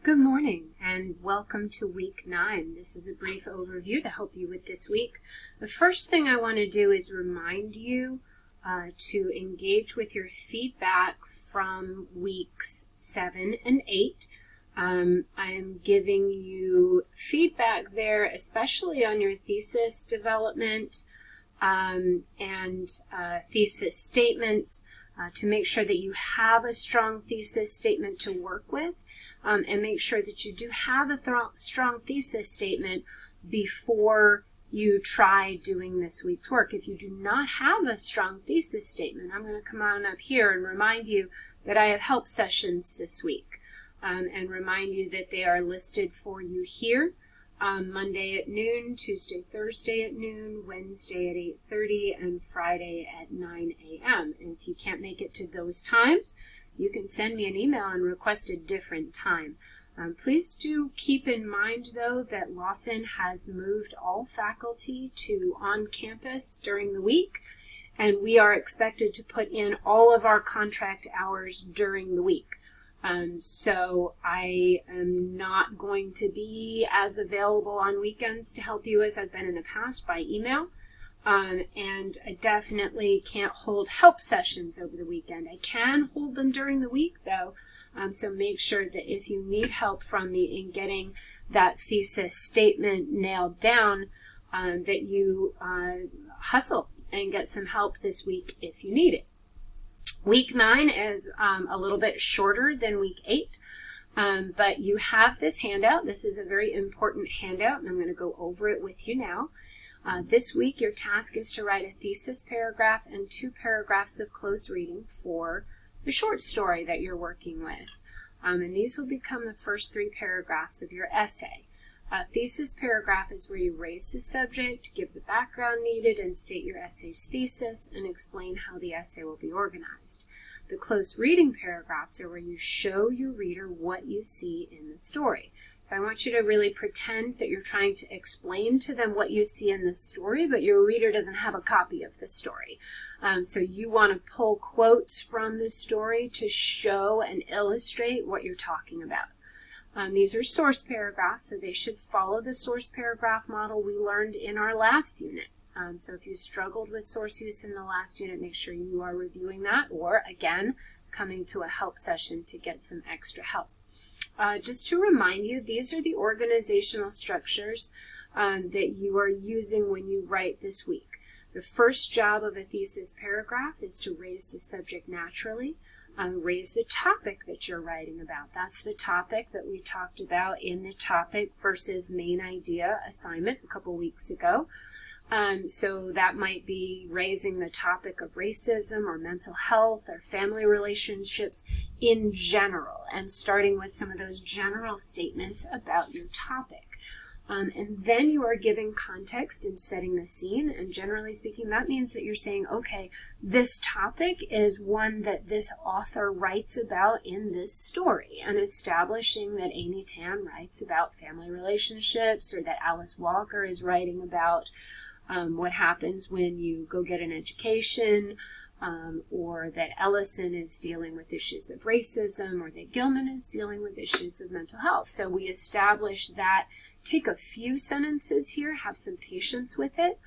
Good morning and welcome to week 9. This is a brief overview to help you with this week. The first thing I want to do is remind you to engage with your feedback from weeks 7 and 8. I'm giving you feedback there, especially on your thesis development and thesis statements, to make sure that you have a strong thesis statement to work with, and make sure that you do have a strong thesis statement before you try doing this week's work. If you do not have a strong thesis statement, I'm going to come on up here and remind you that I have help sessions this week, and remind you that they are listed for you here. Monday at noon, Tuesday, Thursday at noon, Wednesday at 8:30, and Friday at 9 a.m. And if you can't make it to those times, you can send me an email and request a different time. Please do keep in mind, though, that Lawson has moved all faculty to on campus during the week, and we are expected to put in all of our contract hours during the week. So I am not going to be as available on weekends to help you as I've been in the past by email. And I definitely can't hold help sessions over the weekend. I can hold them during the week, though, so make sure that if you need help from me in getting that thesis statement nailed down, that you hustle and get some help this week if you need it. Week 9 is a little bit shorter than week 8, but you have this handout. This is a very important handout, and I'm going to go over it with you now. This week, your task is to write a thesis paragraph and 2 paragraphs of close reading for the short story that you're working with. And these will become the first 3 paragraphs of your essay. A thesis paragraph is where you raise the subject, give the background needed, and state your essay's thesis, and explain how the essay will be organized. The close reading paragraphs are where you show your reader what you see in the story. So I want you to really pretend that you're trying to explain to them what you see in the story, but your reader doesn't have a copy of the story. So you want to pull quotes from the story to show and illustrate what you're talking about. These are source paragraphs, so they should follow the source paragraph model we learned in our last unit. So if you struggled with source use in the last unit, make sure you are reviewing that, or again, coming to a help session to get some extra help. Just to remind you, these are the organizational structures that you are using when you write this week. The first job of a thesis paragraph is to raise the subject naturally. Raise the topic that you're writing about. That's the topic that we talked about in the topic versus main idea assignment a couple weeks ago. So that might be raising the topic of racism or mental health or family relationships in general, and starting with some of those general statements about your topic. And then you are giving context and setting the scene, and generally speaking, that means that you're saying, okay, this topic is one that this author writes about in this story, and establishing that Amy Tan writes about family relationships, or that Alice Walker is writing about what happens when you go get an education, or that Ellison is dealing with issues of racism, or that Gilman is dealing with issues of mental health. So we establish that. Take a few sentences here, have some patience with it.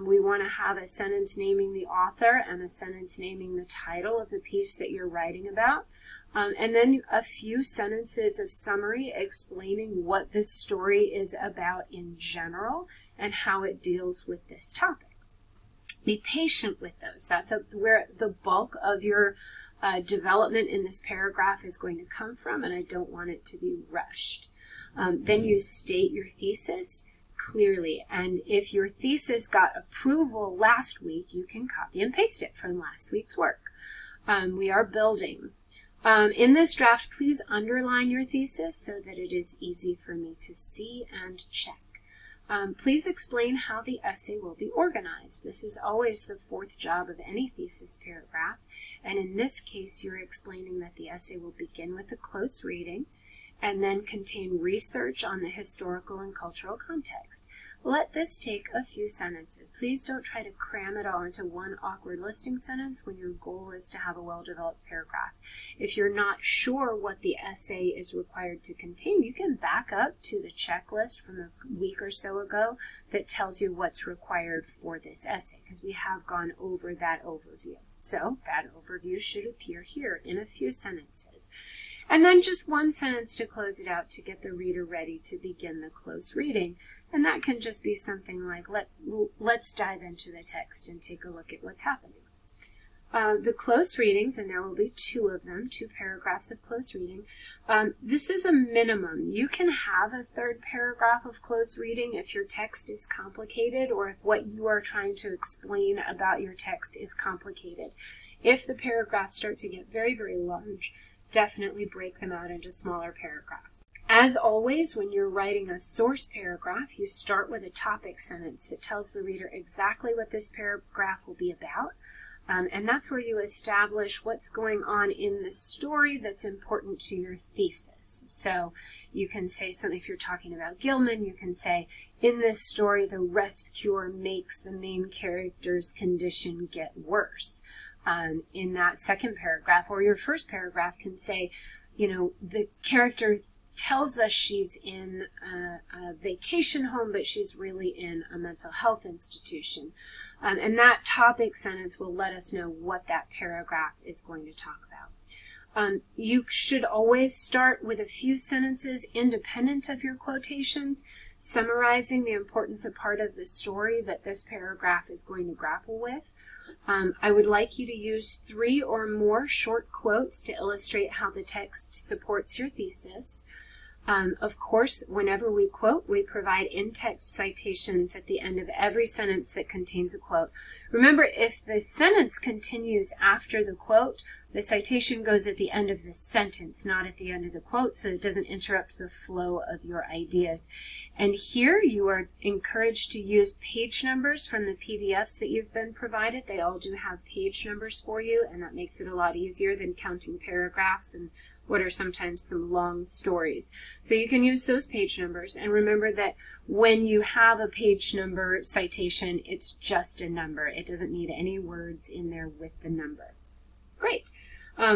We want to have a sentence naming the author and a sentence naming the title of the piece that you're writing about. And then a few sentences of summary explaining what this story is about in general and how it deals with this topic. Be patient with those. That's where the bulk of your development in this paragraph is going to come from, and I don't want it to be rushed. Then you state your thesis clearly, and if your thesis got approval last week, you can copy and paste it from last week's work. We are building. In this draft, please underline your thesis so that it is easy for me to see and check. Please explain how the essay will be organized. This is always the 4th job of any thesis paragraph, and in this case, you're explaining that the essay will begin with a close reading, and then contain research on the historical and cultural context. Let this take a few sentences. Please don't try to cram it all into one awkward listing sentence when your goal is to have a well-developed paragraph. If you're not sure what the essay is required to contain, you can back up to the checklist from a week or so ago that tells you what's required for this essay, because we have gone over that overview. So that overview should appear here in a few sentences. And then just one sentence to close it out to get the reader ready to begin the close reading. And that can just be something like, let's dive into the text and take a look at what's happening. The close readings, and there will be 2 of them, 2 paragraphs of close reading. This is a minimum. You can have a 3rd paragraph of close reading if your text is complicated or if what you are trying to explain about your text is complicated. If the paragraphs start to get very, very large, definitely break them out into smaller paragraphs. As always, when you're writing a source paragraph, you start with a topic sentence that tells the reader exactly what this paragraph will be about. And that's where you establish what's going on in the story that's important to your thesis. So you can say something, if you're talking about Gilman, you can say, in this story, the rest cure makes the main character's condition get worse. In that second paragraph, or your first paragraph can say, the character tells us she's in a vacation home, but she's really in a mental health institution. And that topic sentence will let us know what that paragraph is going to talk about. You should always start with a few sentences independent of your quotations, summarizing the importance of part of the story that this paragraph is going to grapple with. I would like you to use 3 or more short quotes to illustrate how the text supports your thesis. Of course, whenever we quote, we provide in-text citations at the end of every sentence that contains a quote. Remember, if the sentence continues after the quote, the citation goes at the end of the sentence, not at the end of the quote, so it doesn't interrupt the flow of your ideas. And here you are encouraged to use page numbers from the PDFs that you've been provided. They all do have page numbers for you, and that makes it a lot easier than counting paragraphs and what are sometimes some long stories. So you can use those page numbers, and remember that when you have a page number citation, it's just a number. It doesn't need any words in there with the number. Great.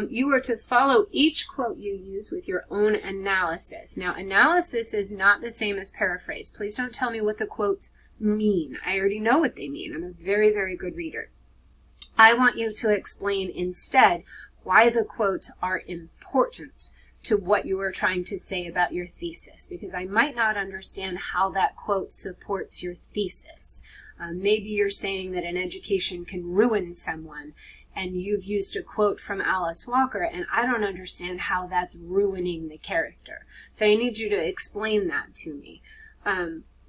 You are to follow each quote you use with your own analysis. Now, analysis is not the same as paraphrase. Please don't tell me what the quotes mean. I already know what they mean. I'm a very, very good reader. I want you to explain instead why the quotes are important to what you are trying to say about your thesis, because I might not understand how that quote supports your thesis. Maybe you're saying that an education can ruin someone, and you've used a quote from Alice Walker, and I don't understand how that's ruining the character. So I need you to explain that to me.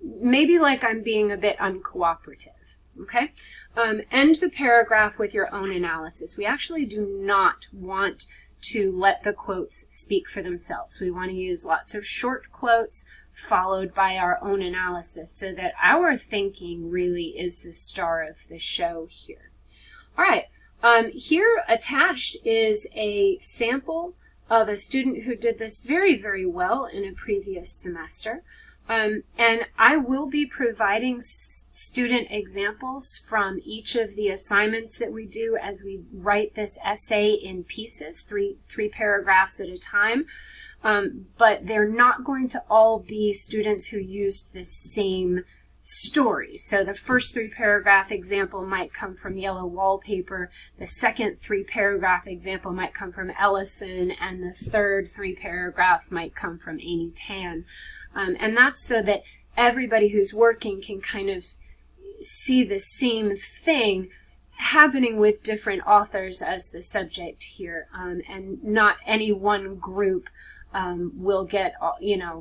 Maybe like I'm being a bit uncooperative. Okay? End the paragraph with your own analysis. We actually do not want to let the quotes speak for themselves. We want to use lots of short quotes followed by our own analysis so that our thinking really is the star of the show here. All right. Here attached is a sample of a student who did this very, very well in a previous semester. And I will be providing student examples from each of the assignments that we do as we write this essay in pieces, three paragraphs at a time. But they're not going to all be students who used the same story. So the first 3-paragraph example might come from Yellow Wallpaper, the second 3-paragraph example might come from Ellison, and the third 3 paragraphs might come from Amy Tan. And that's so that everybody who's working can kind of see the same thing happening with different authors as the subject here, and not any one group will get,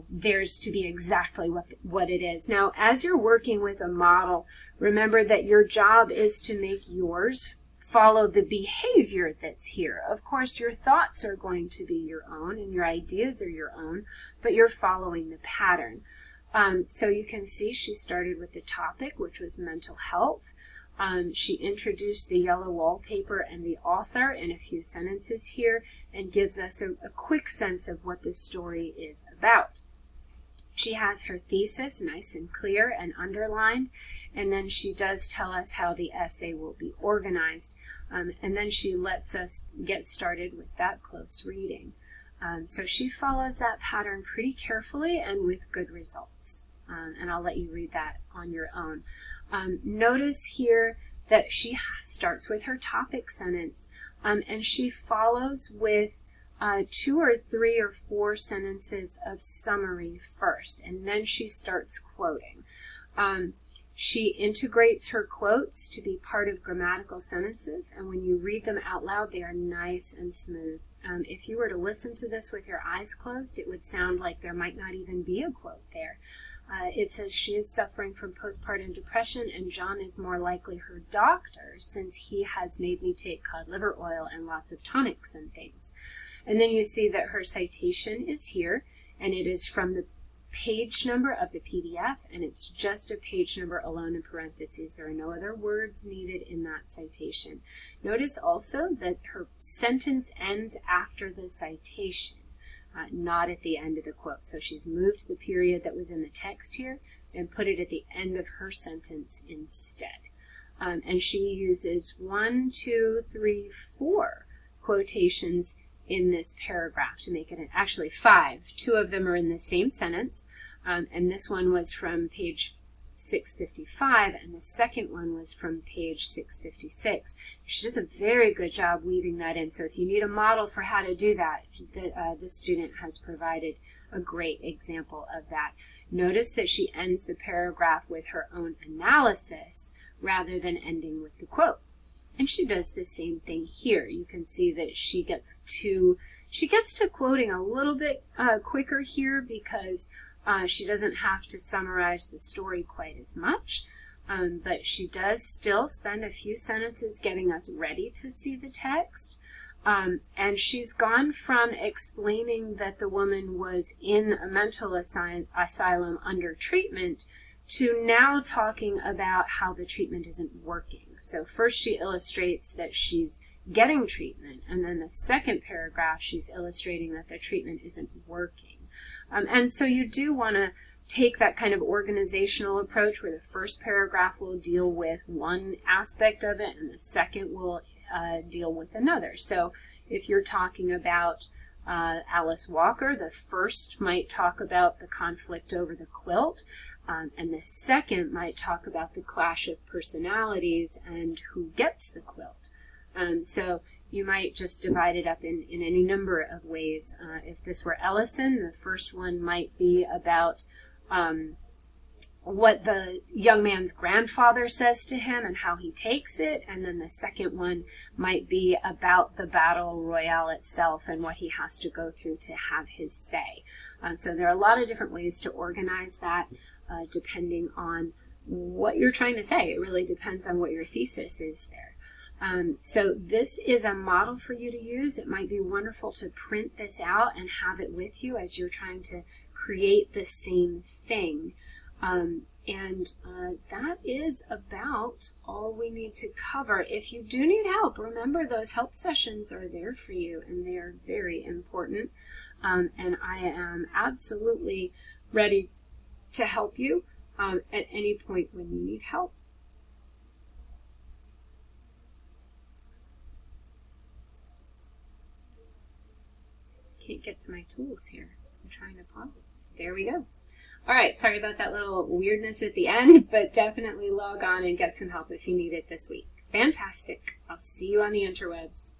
theirs to be exactly what it is. Now, as you're working with a model, remember that your job is to make yours follow the behavior that's here. Of course, your thoughts are going to be your own and your ideas are your own, but you're following the pattern. So you can see she started with the topic, which was mental health. She introduced the Yellow Wallpaper and the author in a few sentences here. and gives us a quick sense of what this story is about. She has her thesis nice and clear and underlined, and then she does tell us how the essay will be organized, and then she lets us get started with that close reading. So she follows that pattern pretty carefully and with good results, and I'll let you read that on your own. Notice here that she starts with her topic sentence, and she follows with 2 or 3 or 4 sentences of summary first, and then she starts quoting. She integrates her quotes to be part of grammatical sentences, and when you read them out loud, they are nice and smooth. If you were to listen to this with your eyes closed, it would sound like there might not even be a quote there. It says she is suffering from postpartum depression, and John is more likely her doctor since he has made me take cod liver oil and lots of tonics and things. And then you see that her citation is here, and it is from the page number of the PDF, and it's just a page number alone in parentheses. There are no other words needed in that citation. Notice also that her sentence ends after the citation, not at the end of the quote. So she's moved the period that was in the text here and put it at the end of her sentence instead. And she uses 1, 2, 3, 4 quotations in this paragraph to make it actually 5. 2 of them are in the same sentence, and this one was from page 655, and the second one was from page 656. She does a very good job weaving that in, so if you need a model for how to do that, this student has provided a great example of that. Notice that she ends the paragraph with her own analysis rather than ending with the quote. And she does the same thing here. You can see that she gets to quoting a little bit quicker here because she doesn't have to summarize the story quite as much, but she does still spend a few sentences getting us ready to see the text. And she's gone from explaining that the woman was in a mental asylum under treatment to now talking about how the treatment isn't working. So first she illustrates that she's getting treatment, and then the second paragraph she's illustrating that the treatment isn't working. And so you do want to take that kind of organizational approach where the first paragraph will deal with one aspect of it and the second will deal with another. So if you're talking about Alice Walker, the first might talk about the conflict over the quilt, and the second might talk about the clash of personalities and who gets the quilt. So you might just divide it up in any number of ways. If this were Ellison, the first one might be about what the young man's grandfather says to him and how he takes it, and then the second one might be about the battle royale itself and what he has to go through to have his say. So there are a lot of different ways to organize that depending on what you're trying to say. It really depends on what your thesis is there. So this is a model for you to use. It might be wonderful to print this out and have it with you as you're trying to create the same thing. That is about all we need to cover. If you do need help, remember those help sessions are there for you, and they are very important. And I am absolutely ready to help you at any point when you need help. Can't get to my tools here. I'm trying to pause it. There we go. All right, sorry about that little weirdness at the end, but definitely log on and get some help if you need it this week. Fantastic. I'll see you on the interwebs.